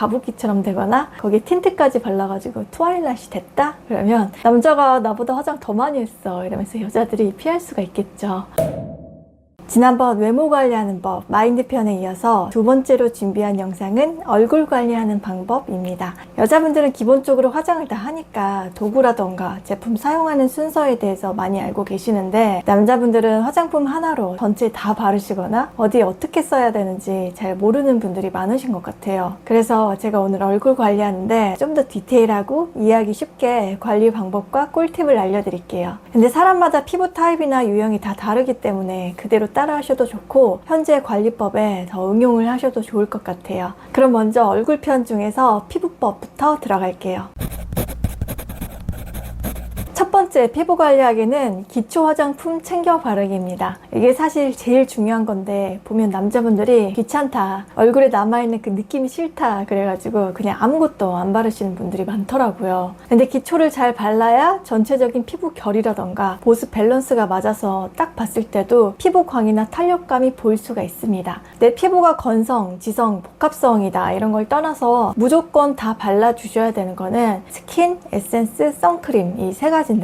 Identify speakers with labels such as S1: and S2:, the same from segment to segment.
S1: 가부키처럼 되거나 거기에 틴트까지 발라가지고 트와일라이트이 됐다? 그러면 남자가 나보다 화장 더 많이 했어 이러면서 여자들이 피할 수가 있겠죠. 지난번 외모 관리하는 법 마인드 편에 이어서 두 번째로 준비한 영상은 얼굴 관리하는 방법입니다. 여자분들은 기본적으로 화장을 다 하니까 도구라던가 제품 사용하는 순서에 대해서 많이 알고 계시는데, 남자분들은 화장품 하나로 전체 다 바르시거나 어디에 어떻게 써야 되는지 잘 모르는 분들이 많으신 것 같아요. 그래서 제가 오늘 얼굴 관리하는데 좀 더 디테일하고 이해하기 쉽게 관리 방법과 꿀팁을 알려드릴게요. 근데 사람마다 피부 타입이나 유형이 다 다르기 때문에 그대로 따라 하셔도 좋고 현재 관리법에 더 응용을 하셔도 좋을 것 같아요. 그럼 먼저 얼굴 편 중에서 피부법부터 들어갈게요. 첫 번째 피부 관리하기는 기초 화장품 챙겨 바르기입니다. 이게 사실 제일 중요한 건데, 보면 남자분들이 귀찮다, 얼굴에 남아있는 그 느낌이 싫다 그래가지고 그냥 아무것도 안 바르시는 분들이 많더라고요. 근데 기초를 잘 발라야 전체적인 피부 결이라던가 보습 밸런스가 맞아서 딱 봤을 때도 피부광이나 탄력감이 보일 수가 있습니다. 내 피부가 건성, 지성, 복합성이다 이런 걸 떠나서 무조건 다 발라주셔야 되는 거는 스킨, 에센스, 선크림 이 세 가지인데요.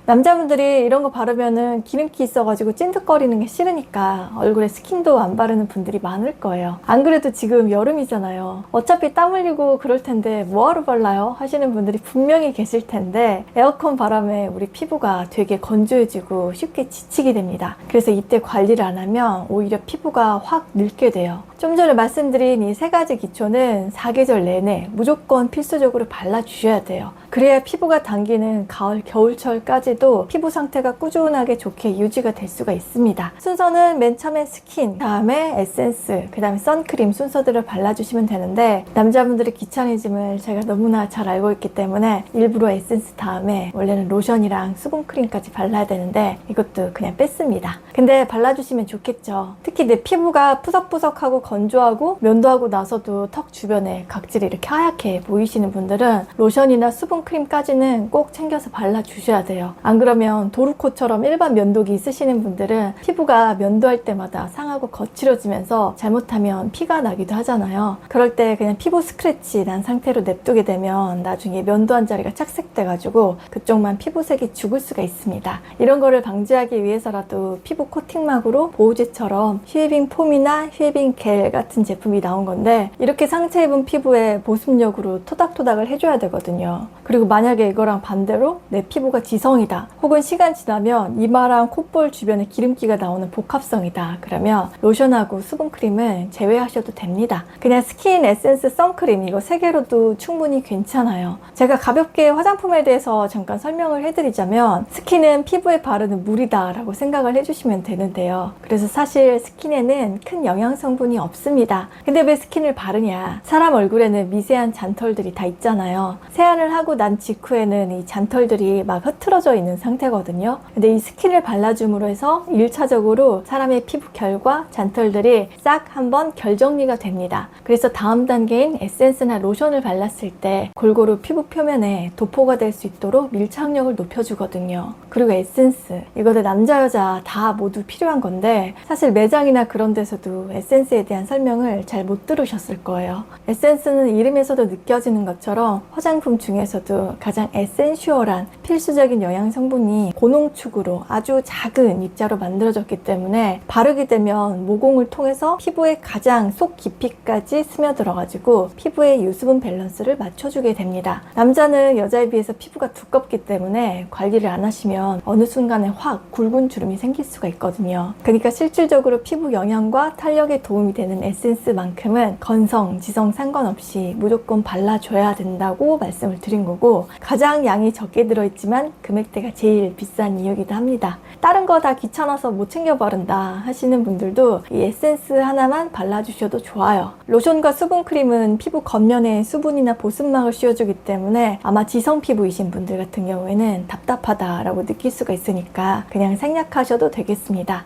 S1: 남자분들이 이런 거 바르면은 기름기 있어가지고 찐득거리는 게 싫으니까 얼굴에 스킨도 안 바르는 분들이 많을 거예요. 안 그래도 지금 여름이잖아요. 어차피 땀 흘리고 그럴 텐데 뭐하러 발라요? 하시는 분들이 분명히 계실 텐데, 에어컨 바람에 우리 피부가 되게 건조해지고 쉽게 지치게 됩니다. 그래서 이때 관리를 안 하면 오히려 피부가 확 늙게 돼요. 좀 전에 말씀드린 이 세 가지 기초는 사계절 내내 무조건 필수적으로 발라주셔야 돼요. 그래야 피부가 당기는 가을, 겨울철까지도 피부 상태가 꾸준하게 좋게 유지가 될 수가 있습니다. 순서는 맨 처음에 스킨, 다음에 에센스, 그 다음에 선크림 순서대로 발라주시면 되는데, 남자분들의 귀차니즘을 제가 너무나 잘 알고 있기 때문에 일부러 에센스 다음에 원래는 로션이랑 수분크림까지 발라야 되는데 이것도 그냥 뺐습니다. 근데 발라주시면 좋겠죠. 특히 내 피부가 푸석푸석하고 건조하고 면도하고 나서도 턱 주변에 각질이 이렇게 하얗게 보이시는 분들은 로션이나 수분크림까지는 꼭 챙겨서 발라주셔야 돼요. 안 그러면 도루코처럼 일반 면도기 쓰시는 분들은 피부가 면도할 때마다 상하고 거칠어지면서 잘못하면 피가 나기도 하잖아요. 그럴 때 그냥 피부 스크래치 난 상태로 냅두게 되면 나중에 면도한 자리가 착색돼가지고 그쪽만 피부색이 죽을 수가 있습니다. 이런 거를 방지하기 위해서라도 피부 코팅막으로 보호제처럼 쉐이빙 폼이나 쉐이빙 겔 같은 제품이 나온 건데, 이렇게 상처 입은 피부에 보습력으로 토닥토닥을 해줘야 되거든요. 그리고 만약에 이거랑 반대로 내 피부가 지성이다, 혹은 시간 지나면 이마랑 콧볼 주변에 기름기가 나오는 복합성이다, 그러면 로션하고 수분크림은 제외하셔도 됩니다. 그냥 스킨, 에센스, 선크림 이거 세 개로도 충분히 괜찮아요. 제가 가볍게 화장품에 대해서 잠깐 설명을 해드리자면, 스킨은 피부에 바르는 물이다 라고 생각을 해주시면 되는데요. 그래서 사실 스킨에는 큰 영양 성분이 없습니다. 근데 왜 스킨을 바르냐? 사람 얼굴에는 미세한 잔털들이 다 있잖아요. 세안을 하고 난 직후에는 이 잔털들이 막 흐트러져 있는 상태거든요. 근데 이 스킨을 발라줌으로 해서 1차적으로 사람의 피부 결과 잔털들이 싹 한번 결 정리가 됩니다. 그래서 다음 단계인 에센스나 로션을 발랐을 때 골고루 피부 표면에 도포가 될 수 있도록 밀착력을 높여주거든요. 그리고 에센스, 이거는 남자 여자 다 모두 필요한 건데, 사실 매장이나 그런 데서도 에센스에 대한 설명을 잘 못 들으셨을 거예요. 에센스는 이름에서도 느껴지는 것처럼 화장품 중에서도 가장 에센슈얼한 필수적인 영양 성분이 고농축으로 아주 작은 입자로 만들어졌기 때문에 바르게 되면 모공을 통해서 피부에 가장 속 깊이까지 스며들어가지고 피부의 유수분 밸런스를 맞춰주게 됩니다. 남자는 여자에 비해서 피부가 두껍기 때문에 관리를 안 하시면 어느 순간에 확 굵은 주름이 생길 수가 있거든요. 그러니까 실질적으로 피부 영양과 탄력에 도움이 되는 에센스만큼은 건성, 지성 상관없이 무조건 발라줘야 된다고 말씀을 드린 거고, 가장 양이 적게 들어있지만 금액대가 제일 비싼 이유이기도 합니다. 다른 거 다 귀찮아서 못 챙겨 바른다 하시는 분들도 이 에센스 하나만 발라주셔도 좋아요. 로션과 수분크림은 피부 겉면에 수분이나 보습막을 씌워주기 때문에 아마 지성 피부이신 분들 같은 경우에는 답답하다라고 느낄 수가 있으니까 그냥 생략하셔도 되겠습니다.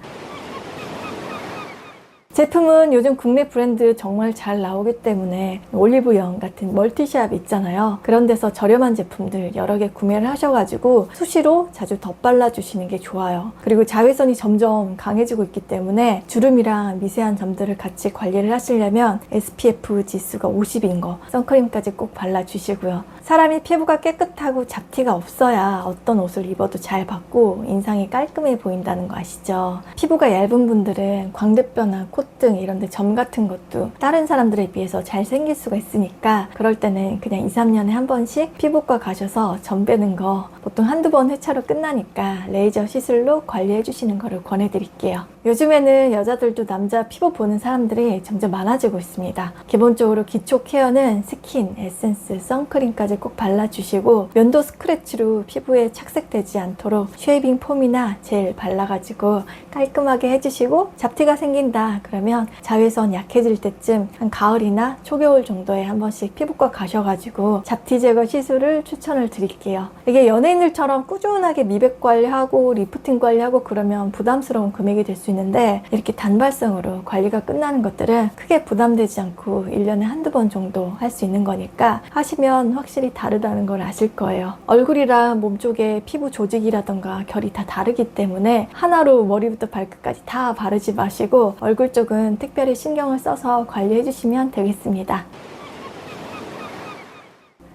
S1: 제품은 요즘 국내 브랜드 정말 잘 나오기 때문에 올리브영 같은 멀티샵 있잖아요. 그런 데서 저렴한 제품들 여러 개 구매를 하셔가지고 수시로 자주 덧발라 주시는 게 좋아요. 그리고 자외선이 점점 강해지고 있기 때문에 주름이랑 미세한 점들을 같이 관리를 하시려면 SPF 지수가 50인 거 선크림까지 꼭 발라주시고요. 사람이 피부가 깨끗하고 잡티가 없어야 어떤 옷을 입어도 잘 받고 인상이 깔끔해 보인다는 거 아시죠? 피부가 얇은 분들은 광대뼈나 콧등 이런 데 점 같은 것도 다른 사람들에 비해서 잘 생길 수가 있으니까 그럴 때는 그냥 2, 3년에 한 번씩 피부과 가셔서 점 빼는 거 보통 한두 번 회차로 끝나니까 레이저 시술로 관리해 주시는 거를 권해드릴게요. 요즘에는 여자들도 남자 피부 보는 사람들이 점점 많아지고 있습니다. 기본적으로 기초 케어는 스킨, 에센스, 선크림까지 꼭 발라주시고 면도 스크래치로 피부에 착색되지 않도록 쉐이빙 폼이나 젤 발라가지고 깔끔하게 해주시고 잡티가 생긴다 그러면 자외선 약해질 때쯤 한 가을이나 초겨울 정도에 한 번씩 피부과 가셔가지고 잡티 제거 시술을 추천을 드릴게요. 이게 연예인들처럼 꾸준하게 미백 관리하고 리프팅 관리하고 그러면 부담스러운 금액이 될 수 있는데 이렇게 단발성으로 관리가 끝나는 것들은 크게 부담되지 않고 1년에 한두 번 정도 할 수 있는 거니까 하시면 확실히 다르다는 걸 아실 거예요. 얼굴이랑 몸쪽의 피부 조직이라던가 결이 다 다르기 때문에 하나로 머리부터 발끝까지 다 바르지 마시고 얼굴 쪽은 특별히 신경을 써서 관리해 주시면 되겠습니다.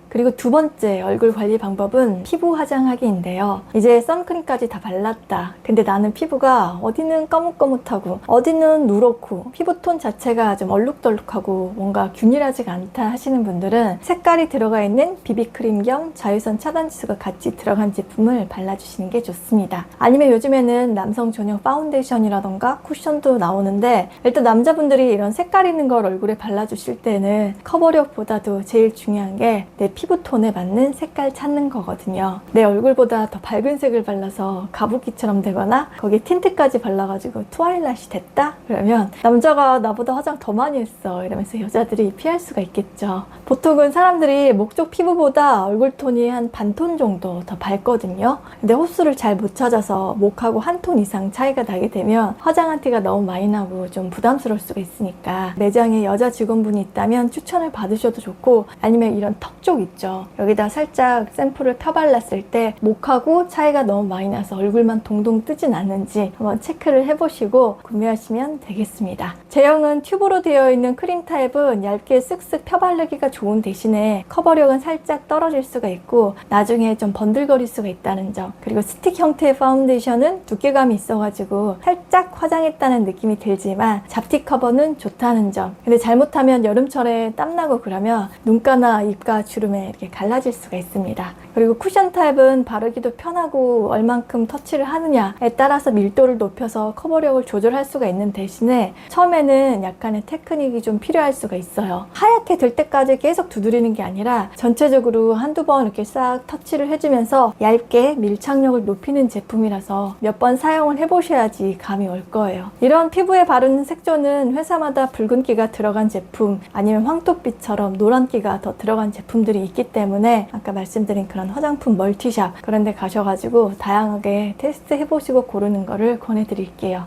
S1: 그리고 두 번째 얼굴 관리 방법은 피부 화장하기인데요. 이제 선크림까지 다 발랐다. 근데 나는 피부가 어디는 거뭇거뭇하고 어디는 누렇고 피부톤 자체가 좀 얼룩덜룩하고 뭔가 균일하지가 않다 하시는 분들은 색깔이 들어가 있는 비비크림 겸 자외선 차단 지수가 같이 들어간 제품을 발라주시는 게 좋습니다. 아니면 요즘에는 남성 전용 파운데이션이라던가 쿠션도 나오는데 일단 남자분들이 이런 색깔 있는 걸 얼굴에 발라주실 때는 커버력보다도 제일 중요한 게 내 피부톤에 맞는 색깔 찾는 거거든요. 내 얼굴보다 더 밝은 색을 발라서 가부키처럼 되거나 거기에 틴트까지 발라가지고 트와일라이트 됐다? 그러면 남자가 나보다 화장 더 많이 했어 이러면서 여자들이 피할 수가 있겠죠. 보통은 사람들이 목 쪽 피부보다 얼굴톤이 한 반톤 정도 더 밝거든요. 근데 호수를 잘 못 찾아서 목하고 한 톤 이상 차이가 나게 되면 화장한 티가 너무 많이 나고 좀 부담스러울 수가 있으니까 매장에 여자 직원분이 있다면 추천을 받으셔도 좋고 아니면 이런 턱 쪽 있죠. 여기다 살짝 샘플을 펴발랐을 때 목하고 차이가 너무 많이 나서 얼굴만 동동 뜨진 않는지 한번 체크를 해보시고 구매하시면 되겠습니다. 제형은 튜브로 되어 있는 크림 타입은 얇게 쓱쓱 펴바르기가 좋은 대신에 커버력은 살짝 떨어질 수가 있고 나중에 좀 번들거릴 수가 있다는 점, 그리고 스틱 형태의 파운데이션은 두께감이 있어가지고 살짝 화장했다는 느낌이 들지만 잡티 커버는 좋다는 점. 근데 잘못하면 여름철에 땀나고 그러면 눈가나 입가 주름에 이렇게 갈라질 수가 있습니다. 그리고 쿠션 타입은 바르기도 편하고 얼만큼 터치를 하느냐에 따라서 밀도를 높여서 커버력을 조절할 수가 있는 대신에 처음에는 약간의 테크닉이 좀 필요할 수가 있어요. 하얗게 될 때까지 계속 두드리는 게 아니라 전체적으로 한두 번 이렇게 싹 터치를 해주면서 얇게 밀착력을 높이는 제품이라서 몇 번 사용을 해보셔야지 감이 올 거예요. 이런 피부에 바르는 색조는 회사마다 붉은기가 들어간 제품 아니면 황토빛처럼 노란기가 더 들어간 제품들이 있기 때문에 아까 말씀드린 그런 화장품 멀티샵 그런 데 가셔가지고 다양하게 테스트 해보시고 고르는 거를 권해드릴게요.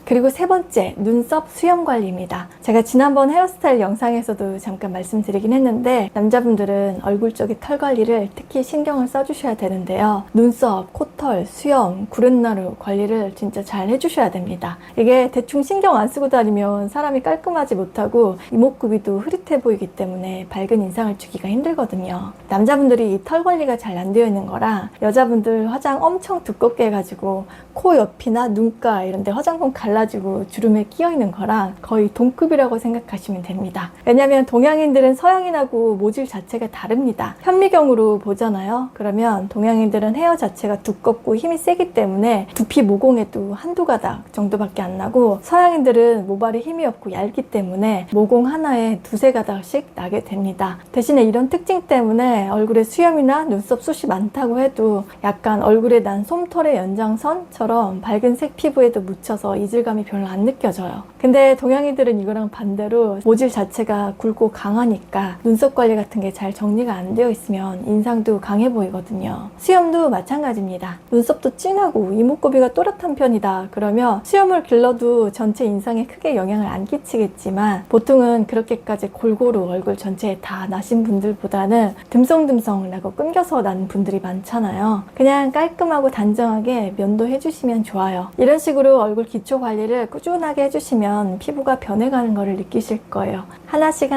S1: 그리고 세 번째, 눈썹 수염 관리입니다. 제가 지난번 헤어스타일 영상에서도 잠깐 말씀드리긴 했는데 남자분들은 얼굴 쪽의 털 관리를 특히 신경을 써주셔야 되는데요. 눈썹, 코털, 수염, 구렛나루 관리를 진짜 잘 해주셔야 됩니다. 이게 대충 신경 안 쓰고 다니면 사람이 깔끔하지 못하고 이목구비도 흐릿해 보이기 때문에 밝은 인상을 주기가 힘들거든요. 남자분들이 이 털 관리가 잘 안 되어 있는 거랑 여자분들 화장 엄청 두껍게 해가지고 코 옆이나 눈가 이런 데 화장품 갈라지고 주름에 끼어 있는 거랑 거의 동급이라고 생각하시면 됩니다. 왜냐면 동양인들은 서양인하고 모질 자체가 다릅니다. 현미경으로 보잖아요. 그러면 동양인들은 헤어 자체가 두껍고 힘이 세기 때문에 두피 모공에도 한두 가닥 정도밖에 안 나고 서양인들은 모발이 힘이 없고 얇기 때문에 모공 하나에 두세 가닥씩 나게 됩니다. 대신에 이런 특징 때문에 얼굴에 수염이나 눈썹 숱이 많다고 해도 약간 얼굴에 난 솜털의 연장선처럼 밝은 색 피부에도 묻혀서 이질감 모질감이 별로 안 느껴져요. 근데 동양인들은 이거랑 반대로 모질 자체가 굵고 강하니까 눈썹 관리 같은 게 잘 정리가 안 되어 있으면 인상도 강해 보이거든요. 수염도 마찬가지입니다. 눈썹도 진하고 이목구비가 또렷한 편이다 그러면 수염을 길러도 전체 인상에 크게 영향을 안 끼치겠지만, 보통은 그렇게까지 골고루 얼굴 전체에 다 나신 분들보다는 듬성듬성 나고 끊겨서 난 분들이 많잖아요. 그냥 깔끔하고 단정하게 면도해 주시면 좋아요. 이런 식으로 얼굴 기초 관리를 꾸준하게 해주시면 피부가 변해가는 것을 느끼실 거예요. 하나씩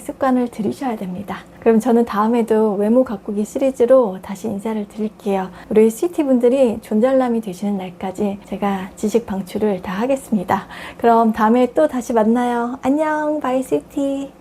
S1: 습관을 들이셔야 됩니다. 그럼 저는 다음에도 외모 가꾸기 시리즈로 다시 인사를 드릴게요. 우리 스위티 분들이 존잘남이 되시는 날까지 제가 지식 방출을 다 하겠습니다. 그럼 다음에 또 다시 만나요. 안녕, 바이 스위티.